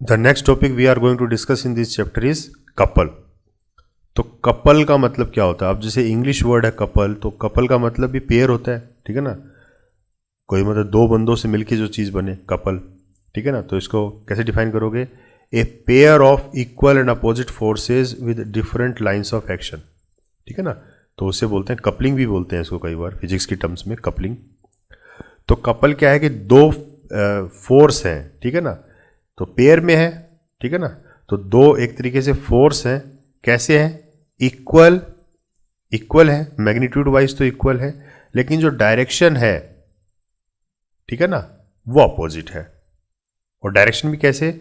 The next topic we are going to discuss in this chapter is couple. तो couple का मतलब क्या होता है? अब जैसे इंग्लिश वर्ड है कपल, तो कपल का मतलब भी पेयर होता है, ठीक है ना। कोई मतलब दो बंदों से मिलके जो चीज़ बने कपल, ठीक है ना। तो इसको कैसे डिफाइन करोगे? A pair of equal and opposite forces with different lines of action, ठीक है ना। तो उसे बोलते हैं कपलिंग भी बोलते हैं इसको कई बार फिजिक्स की टर्म्स में, कपलिंग। तो कपल क्या है कि दो फोर्स हैं, ठीक है ना। तो पेयर में है, ठीक है ना। तो दो एक तरीके से फोर्स हैं, कैसे हैं? इक्वल है, मैग्नीट्यूड वाइज तो इक्वल है, लेकिन जो डायरेक्शन है, ठीक है ना, वो अपोजिट है। और डायरेक्शन भी कैसे?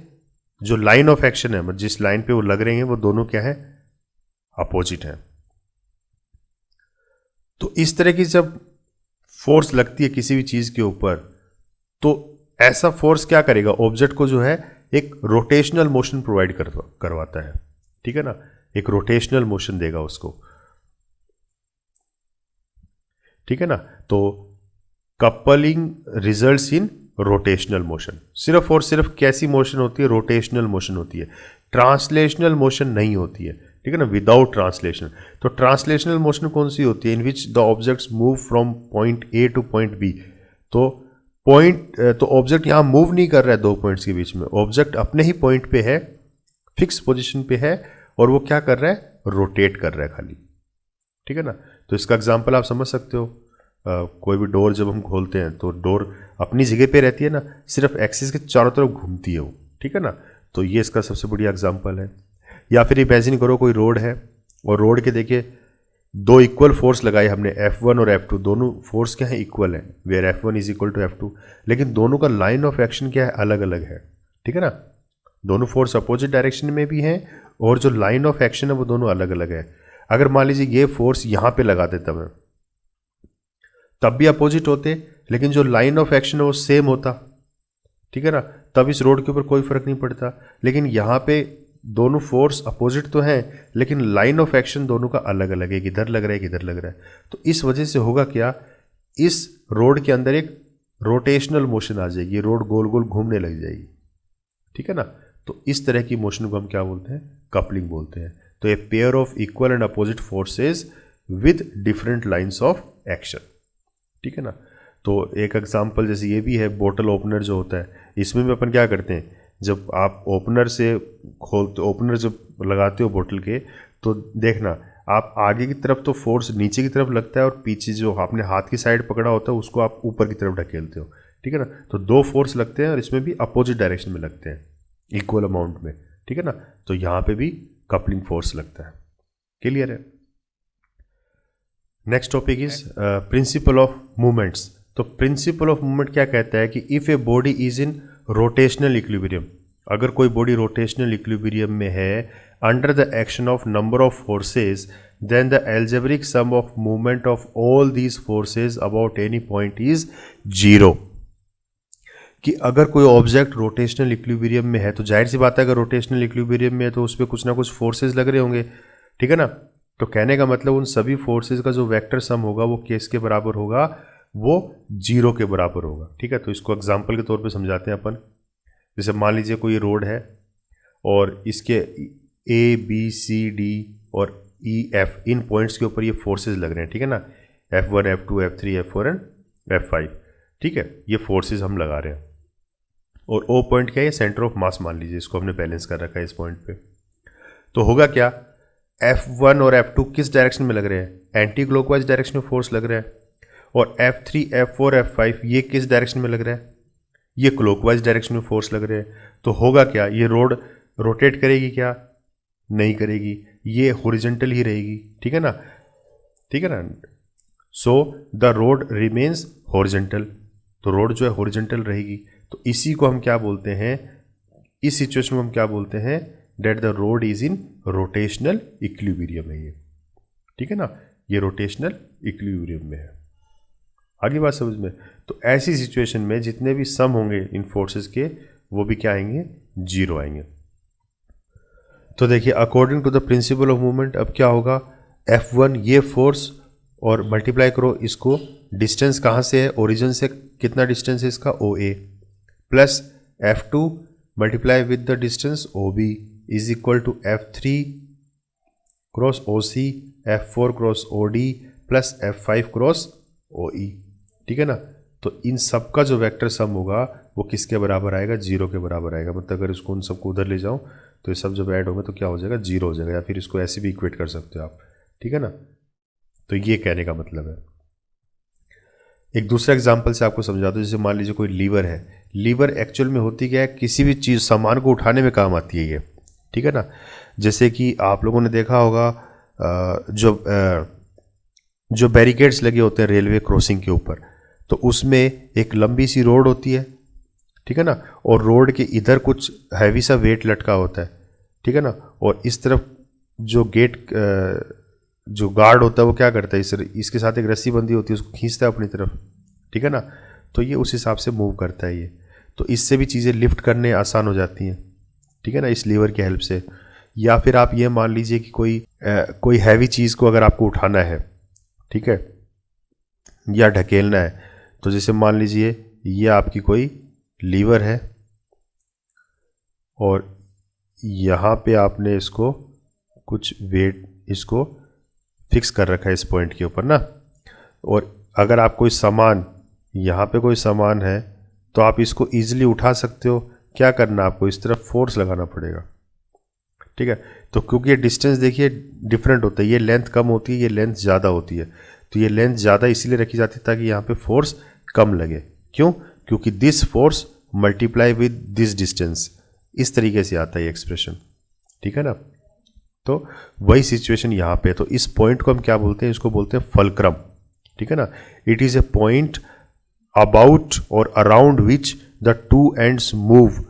जो लाइन ऑफ एक्शन है, मतलब जिस लाइन पे वो लग रहे हैं, वो दोनों क्या है? अपोजिट है। तो इस तरह की जब फोर्स लगती है किसी भी चीज के ऊपर, तो ऐसा फोर्स क्या करेगा? ऑब्जेक्ट को जो है एक रोटेशनल मोशन प्रोवाइड करवाता है, ठीक है ना। एक रोटेशनल मोशन देगा उसको, ठीक है ना। तो coupling results in rotational motion. सिर्फ और सिर्फ कैसी मोशन होती है? रोटेशनल मोशन होती है, ट्रांसलेशनल मोशन नहीं होती है, ठीक है ना, विदाउट ट्रांसलेशन। तो ट्रांसलेशनल मोशन कौन सी होती है? In which the objects move from point A to point B. तो ऑब्जेक्ट यहां मूव नहीं कर रहा है दो पॉइंट्स के बीच में, ऑब्जेक्ट अपने ही पॉइंट पे है, फिक्स पोजीशन पे है, और वो क्या कर रहा है? रोटेट कर रहा है खाली, ठीक है ना। तो इसका एग्जांपल आप समझ सकते हो। कोई भी डोर जब हम खोलते हैं तो डोर अपनी जगह पे रहती है ना, सिर्फ एक्सिस के चारों तरफ घूमती है वो, ठीक है ना। तो ये इसका सबसे बढ़िया एग्जांपल है। या फिर इमेजिन करो कोई रोड है, और रोड के देखिए दो इक्वल फोर्स लगाए हमने, F1 और F2, दोनों फोर्स क्या है? इक्वल है, where F1 is equal to F2, लेकिन दोनों का लाइन ऑफ एक्शन क्या है? अलग अलग है, ठीक है ना। दोनों फोर्स अपोजिट डायरेक्शन में भी हैं, और जो लाइन ऑफ एक्शन है वो दोनों अलग अलग है। अगर मान लीजिए ये फोर्स यहां पे लगा देता मैं, तब भी अपोजिट होते, लेकिन जो लाइन ऑफ एक्शन है वो सेम होता, ठीक है ना। तब इस रोड के ऊपर कोई फर्क नहीं पड़ता। लेकिन यहां पे दोनों फोर्स अपोजिट तो हैं, लेकिन लाइन ऑफ एक्शन दोनों का अलग अलग है, इधर लग रहा है, इधर लग रहा है। तो इस वजह से होगा क्या? इस रोड के अंदर एक रोटेशनल मोशन आ जाएगी, रोड गोल गोल घूमने लग जाएगी, ठीक है ना। तो इस तरह की मोशन को हम क्या बोलते हैं? कपलिंग बोलते हैं। तो a pair of equal and opposite forces with different lines of action, ठीक है ना। तो एक एग्जांपल जैसे ये भी है, बोतल ओपनर जो होता है, इसमें भी अपन क्या करते हैं? जब आप ओपनर से खोलते, ओपनर जब लगाते हो बोतल के, तो देखना आप आगे की तरफ तो फोर्स नीचे की तरफ लगता है, और पीछे जो आपने हाथ की साइड पकड़ा होता है उसको आप ऊपर की तरफ ढकेलते हो, ठीक है ना। तो दो फोर्स लगते हैं, और इसमें भी अपोजिट डायरेक्शन में लगते हैं, इक्वल अमाउंट में, ठीक है ना। तो यहाँ पे भी कपलिंग फोर्स लगता है। क्लियर है? Next topic is principle of movements. तो प्रिंसिपल ऑफ मूवमेंट क्या कहता है कि if a body is in rotational equilibrium, अगर कोई बॉडी रोटेशनल इक्विलिब्रियम में है under the action of number of forces, then the algebraic sum of movement of all these forces about any point is zero. कि अगर कोई object rotational equilibrium में है, तो जाहिर सी बात है अगर रोटेशनल इक्विलिब्रियम में है तो उस पर कुछ ना कुछ फोर्सेज लग रहे होंगे, ठीक है ना। तो कहने का मतलब उन सभी फोर्सेज का जो वेक्टर सम होगा वो किसके बराबर होगा? वो जीरो के बराबर होगा, ठीक है। तो इसको एग्जांपल के तौर पे समझाते हैं अपन। जैसे मान लीजिए कोई रोड है, और इसके A, B, C, D और E, F, इन पॉइंट्स के ऊपर ये फोर्सेज लग रहे हैं, ठीक है ना। F1, F2, F3, F4 and F5, ठीक है। ये फोर्सेज हम लगा रहे हैं, और O पॉइंट क्या है? सेंटर ऑफ मास मान लीजिए, इसको हमने बैलेंस कर रखा है इस पॉइंट पे। तो होगा क्या? F1 और F2 किस डायरेक्शन में लग रहे हैं? एंटी क्लॉकवाइज डायरेक्शन में फोर्स लग रहा है। और F3, F4, F5 ये किस डायरेक्शन में लग रहा है? ये क्लॉकवाइज डायरेक्शन में फोर्स लग रहे हैं। तो होगा क्या? ये रोड रोटेट करेगी क्या? नहीं करेगी, ये हॉरिजॉन्टल ही रहेगी, ठीक है ना, ठीक है ना। So the road remains horizontal, तो रोड जो है हॉरिजॉन्टल रहेगी। तो इसी को हम क्या बोलते हैं? इस सिचुएशन में हम क्या बोलते हैं? That the rod is in rotational equilibrium है ये, ठीक है ना। ये रोटेशनल इक्विलिब्रियम में है। आगे बात समझ में? तो ऐसी सिचुएशन में जितने भी सम होंगे इन फोर्सेस के, वो भी क्या आएंगे? जीरो आएंगे। तो देखिए according to the principle of movement अब क्या होगा? F1 ये फोर्स, और मल्टीप्लाई करो इसको, डिस्टेंस कहाँ से है? ओरिजिन से कितना डिस्टेंस है इसका? OA, plus F2 multiply with the distance OB is equal to F3 cross OC, F4 cross OD plus F5 cross OE, ठीक है ना। तो इन सब का जो वेक्टर सम होगा वो किसके बराबर आएगा, 0 के बराबर आएगा। मतलब अगर इसको उन सबको उधर ले जाऊं तो ये सब जब ऐड होंगे तो क्या हो जाएगा, 0 हो जाएगा। या फिर इसको ऐसे भी इक्वेट कर सकते हो आप, ठीक है ना। तो ये कहने का मतलब है। एक दूसरा एग्जांपल से आपको समझा दो। जैसे मान लीजिए कोई लीवर है। लीवर एक्चुअल में होती क्या है, किसी भी चीज़ सामान को उठाने में काम आती है ये, ठीक है ना। जैसे कि आप लोगों ने देखा होगा जो बैरिकेड्स लगे होते हैं रेलवे क्रॉसिंग के ऊपर, तो उसमें एक लंबी सी रोड होती है, ठीक है ना, और रोड के इधर कुछ हैवी सा वेट लटका होता है, ठीक है ना। और इस तरफ जो गेट जो गार्ड होता है वो क्या करता है, इसके साथ एक रस्सी बंधी होती है, उसको खींचता है अपनी तरफ, ठीक है ना। तो ये उस हिसाब से मूव करता है ये। तो इससे भी चीज़ें लिफ्ट करने आसान हो जाती हैं, ठीक है ना, इस लीवर की हेल्प से। या फिर आप ये मान लीजिए कि कोई हैवी चीज़ को अगर आपको उठाना है, ठीक है, या ढकेलना है, तो जैसे मान लीजिए ये आपकी कोई लीवर है और यहाँ पे आपने इसको कुछ वेट इसको फिक्स कर रखा है इस पॉइंट के ऊपर ना। और अगर आप कोई सामान, यहाँ पे कोई सामान है तो आप इसको ईजिली उठा सकते हो। क्या करना, आपको इस तरफ फोर्स लगाना पड़ेगा, ठीक है। तो क्योंकि ये डिस्टेंस देखिए डिफरेंट होता है, ये लेंथ कम होती है, ये लेंथ ज़्यादा होती है। तो ये लेंथ ज़्यादा इसीलिए रखी जाती है ताकि यहाँ पे फोर्स कम लगे। क्यों, क्योंकि this force multiply with this distance, इस तरीके से आता है ये एक्सप्रेशन, ठीक है ना। तो वही सिचुएशन यहाँ पे। तो इस पॉइंट को हम क्या बोलते हैं, इसको बोलते हैं फल्क्रम, ठीक है ना। It is a point about और around which the two ends move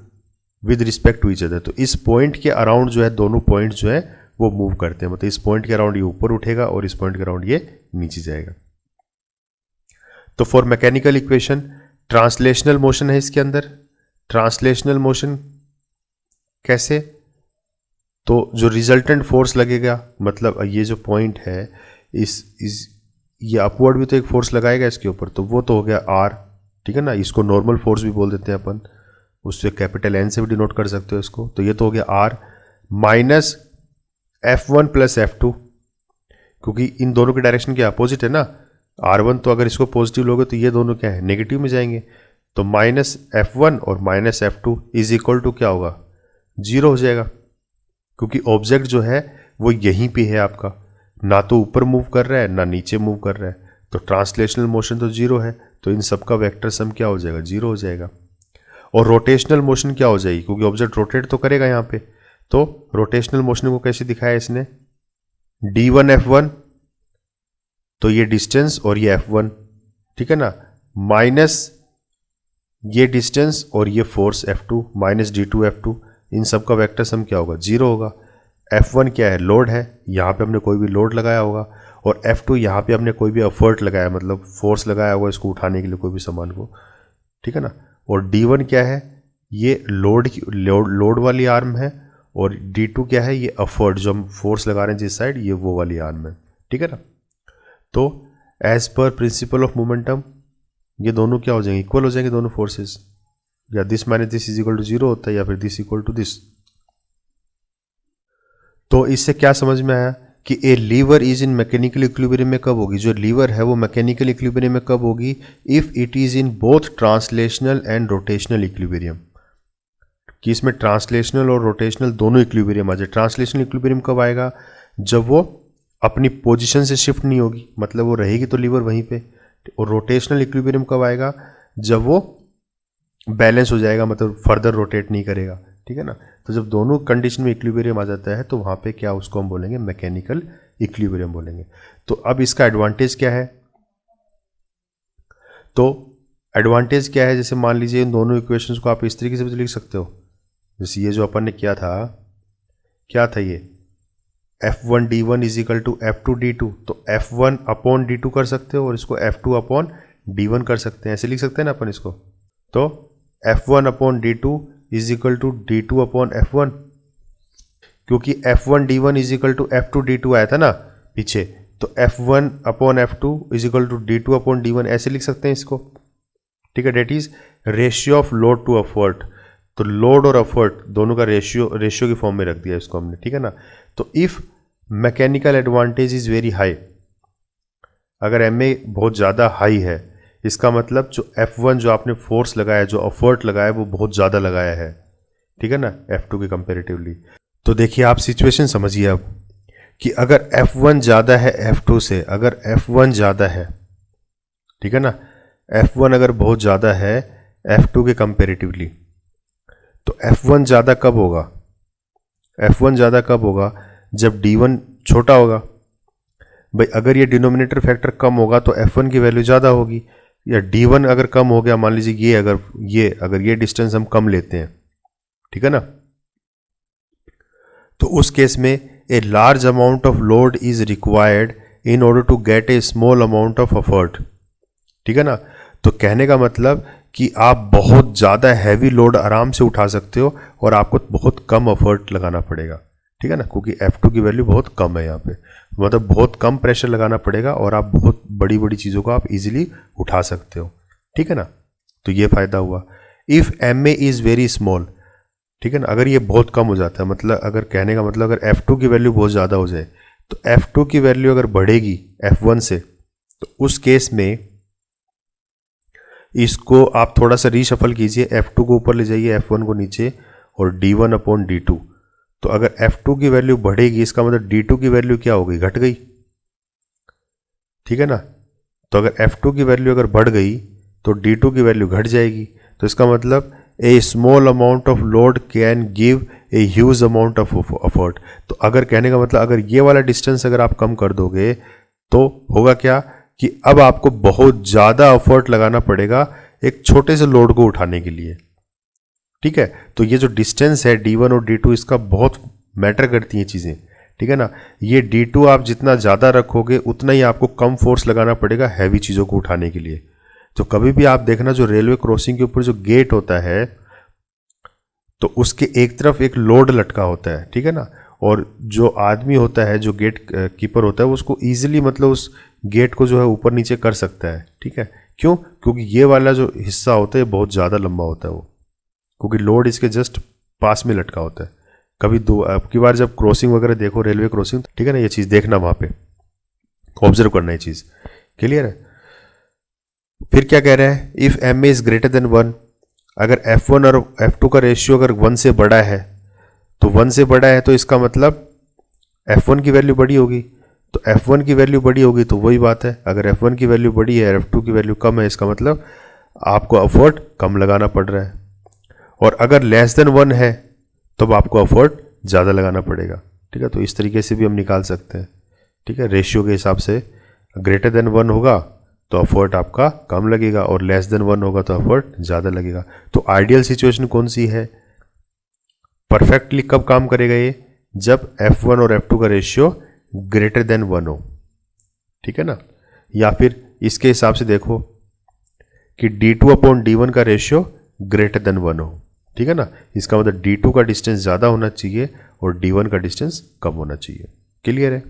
with respect to each other. तो इस पॉइंट के अराउंड जो है दोनों पॉइंट जो है वो मूव करते हैं। मतलब इस पॉइंट के अराउंड ये ऊपर उठेगा और इस पॉइंट के अराउंड ये नीचे जाएगा। तो for mechanical equation translational motion है इसके अंदर। ट्रांसलेशनल मोशन कैसे, तो जो रिजल्टेंट फोर्स लगेगा, मतलब ये जो पॉइंट है ये अपवर्ड भी तो एक फोर्स लगाएगा इसके ऊपर, तो वो तो हो गया R, ठीक है ना। इसको नॉर्मल फोर्स भी बोल देते हैं अपन, उससे कैपिटल N से भी डिनोट कर सकते हो इसको। तो ये तो हो गया R minus F1 plus F2, क्योंकि इन दोनों के डायरेक्शन के अपोजिट है ना। R1 तो अगर इसको पॉजिटिव लोगे तो ये दोनों क्या है, नेगेटिव में जाएंगे। तो माइनस F1 और minus F2 is equal to क्या होगा, 0 हो जाएगा, क्योंकि ऑब्जेक्ट जो है वो यहीं पे है आपका, ना तो ऊपर मूव कर रहा है ना नीचे मूव कर रहा है। तो ट्रांसलेशनल मोशन तो 0 है, तो इन सब का वेक्टर सम क्या हो जाएगा, 0 हो जाएगा। और रोटेशनल मोशन क्या हो जाएगी, क्योंकि ऑब्जेक्ट रोटेट तो करेगा यहाँ पे। तो रोटेशनल मोशन को कैसे दिखाया इसने, D1 F1, तो ये डिस्टेंस और ये F1, ठीक है ना, माइनस ये डिस्टेंस और ये force F2 minus D2 F2, इन सब का वेक्टर सम क्या होगा, 0 होगा। F1 क्या है, लोड है, यहाँ पे हमने कोई भी लोड लगाया होगा। और F2 यहाँ पे हमने कोई भी एफर्ट लगाया, मतलब फोर्स लगाया होगा इसको उठाने के लिए कोई भी सामान को, ठीक है ना। और D1 क्या है, ये लोड वाली आर्म है। और D2 क्या है, ये एफर्ट जो हम फोर्स लगा रहे हैं जिस साइड, ये वो वाली आर्म है, ठीक है ना। तो as per principle of momentum ये दोनों क्या हो जाएंगे, इक्वल हो जाएंगे दोनों फोर्सेस। या this minus this is equal to 0 होता है, या फिर दिस इक्वल टू दिस। तो इससे क्या समझ में आया कि a lever is in mechanical equilibrium में कब होगी, जो लीवर है वो मैकेनिकल इक्विलिब्रियम में कब होगी, if it is in both translational and rotational equilibrium, कि इसमें ट्रांसलेशनल और रोटेशनल दोनों इक्विलिब्रियम आ जाए। ट्रांसलेशनल इक्विलिब्रियम कब आएगा, जब वो अपनी पोजीशन से शिफ्ट नहीं होगी, मतलब वो रहेगी तो लीवर वहीं पे। और रोटेशनल इक्विलिब्रियम कब आएगा, जब वो बैलेंस हो जाएगा, मतलब फर्दर रोटेट नहीं करेगा, ठीक है ना। तो जब दोनों कंडीशन में इक्विलिब्रियम आ जाता है तो वहाँ पे क्या उसको हम बोलेंगे, मैकेनिकल इक्विलिब्रियम बोलेंगे। तो अब इसका एडवांटेज क्या है, तो एडवांटेज क्या है, जैसे मान लीजिए इन दोनों इक्वेशंस को आप इस तरीके से भी लिख सकते हो। जैसे ये जो अपन ने किया था, क्या था ये, F1 D1 is equal to F2 D2, तो F1 अपॉन D2 कर सकते हो और इसको F2 अपॉन D1 कर सकते हैं, ऐसे लिख सकते हैं ना अपन इसको। तो F1 upon D2 is equal to D2 upon F1, क्योंकि F1 D1 is equal to F2 D2 आया था ना पीछे, तो F1 upon F2 is equal to D2 upon D1 ऐसे लिख सकते हैं इसको, ठीक है। That is ratio of load to effort. तो लोड और एफर्ट दोनों का रेशियो की फॉर्म में रख दिया इसको हमने, ठीक है ना। तो if mechanical advantage is very high, अगर एम ए बहुत ज़्यादा हाई है, इसका मतलब जो F1 जो आपने फोर्स लगाया, जो एफर्ट लगाया, वो बहुत ज़्यादा लगाया है, ठीक है ना, F2 के कंपेरेटिवली। तो देखिए आप सिचुएशन समझिए अब कि अगर F1 ज़्यादा है F2 से, अगर F1 ज़्यादा है, ठीक है ना, F1 अगर बहुत ज़्यादा है F2 के कंपेरेटिवली, तो F1 ज़्यादा कब होगा? F1 ज़्यादा कब होगा? जब D1 छोटा होगा। भाई अगर ये डिनोमिनेटर फैक्टर कम होगा तो F1 की वैल्यू ज़्यादा होगी, या D1 अगर कम हो गया, मान लीजिए ये डिस्टेंस हम कम लेते हैं, ठीक है ना, तो उस केस में a large amount of load is required in order to get a small amount of effort, ठीक है ना। तो कहने का मतलब कि आप बहुत ज़्यादा हैवी लोड आराम से उठा सकते हो और आपको बहुत कम एफर्ट लगाना पड़ेगा, ठीक है ना, क्योंकि F2 की वैल्यू बहुत कम है यहाँ पे, मतलब बहुत कम प्रेशर लगाना पड़ेगा और आप बहुत बड़ी बड़ी चीज़ों को आप इजीली उठा सकते हो, ठीक है ना। तो ये फ़ायदा हुआ। If M A is very small, ठीक है ना, अगर ये बहुत कम हो जाता है, मतलब अगर कहने का मतलब अगर F2 की वैल्यू बहुत ज़्यादा हो जाए, तो F2 की वैल्यू अगर बढ़ेगी F1 से, तो उस केस में इसको आप थोड़ा सा रीशफल कीजिए, F2 को ऊपर ले जाइए, F1 को नीचे, और D1 अपॉन D2। तो अगर F2 की वैल्यू बढ़ेगी, इसका मतलब D2 की वैल्यू क्या हो गई? घट गई, ठीक है ना। तो अगर F2 की वैल्यू अगर बढ़ गई तो D2 की वैल्यू घट जाएगी। तो इसका मतलब a small amount of load can give a huge amount of effort. तो अगर कहने का मतलब अगर ये वाला डिस्टेंस अगर आप कम कर दोगे तो होगा क्या कि अब आपको बहुत ज़्यादा एफर्ट लगाना पड़ेगा एक छोटे से लोड को उठाने के लिए, ठीक है। तो ये जो डिस्टेंस है D1 और D2, इसका बहुत मैटर करती हैं चीज़ें, ठीक है ना। ये D2 आप जितना ज़्यादा रखोगे उतना ही आपको कम फोर्स लगाना पड़ेगा हैवी चीज़ों को उठाने के लिए। तो कभी भी आप देखना, जो रेलवे क्रॉसिंग के ऊपर जो गेट होता है, तो उसके एक तरफ एक लोड लटका होता है, ठीक है ना, और जो आदमी होता है, जो गेट कीपर होता है, वो उसको ईजिली मतलब उस गेट को जो है ऊपर नीचे कर सकता है, ठीक है। क्यों? क्योंकि ये वाला जो हिस्सा होता है बहुत ज़्यादा लंबा होता है वो, क्योंकि लोड इसके जस्ट पास में लटका होता है। कभी अब की बार जब क्रॉसिंग वगैरह देखो, रेलवे क्रॉसिंग, ठीक है ना, ये चीज़ देखना, वहाँ पे ऑब्जर्व करना, ये चीज़ क्लियर है। फिर क्या कह रहे हैं? If M A is greater than 1, अगर F1 और F2 का रेशियो अगर 1 से बड़ा है, तो 1 से बड़ा है तो इसका मतलब F1 की वैल्यू बड़ी होगी। तो F1 की वैल्यू बड़ी होगी तो वही बात है, अगर F1 की वैल्यू बड़ी है, F2 की वैल्यू कम है, इसका मतलब आपको एफर्ट कम लगाना पड़ रहा है। और अगर लेस देन 1 है तो आपको एफर्ट ज़्यादा लगाना पड़ेगा, ठीक है। तो इस तरीके से भी हम निकाल सकते हैं, ठीक है, रेशियो के हिसाब से। ग्रेटर देन 1 होगा तो एफर्ट आपका कम लगेगा, और लेस देन 1 होगा तो एफर्ट ज़्यादा लगेगा। तो आइडियल सिचुएशन कौन सी है? परफेक्टली कब काम करेगा ये? जब F1 और F2 का रेशियो ग्रेटर देन 1 हो, ठीक है ना। या फिर इसके हिसाब से देखो कि D2 अपॉन D1 का रेशियो ग्रेटर देन 1 हो, ठीक है ना। इसका मतलब D2 का डिस्टेंस ज़्यादा होना चाहिए और D1 का डिस्टेंस कम होना चाहिए। क्लियर है?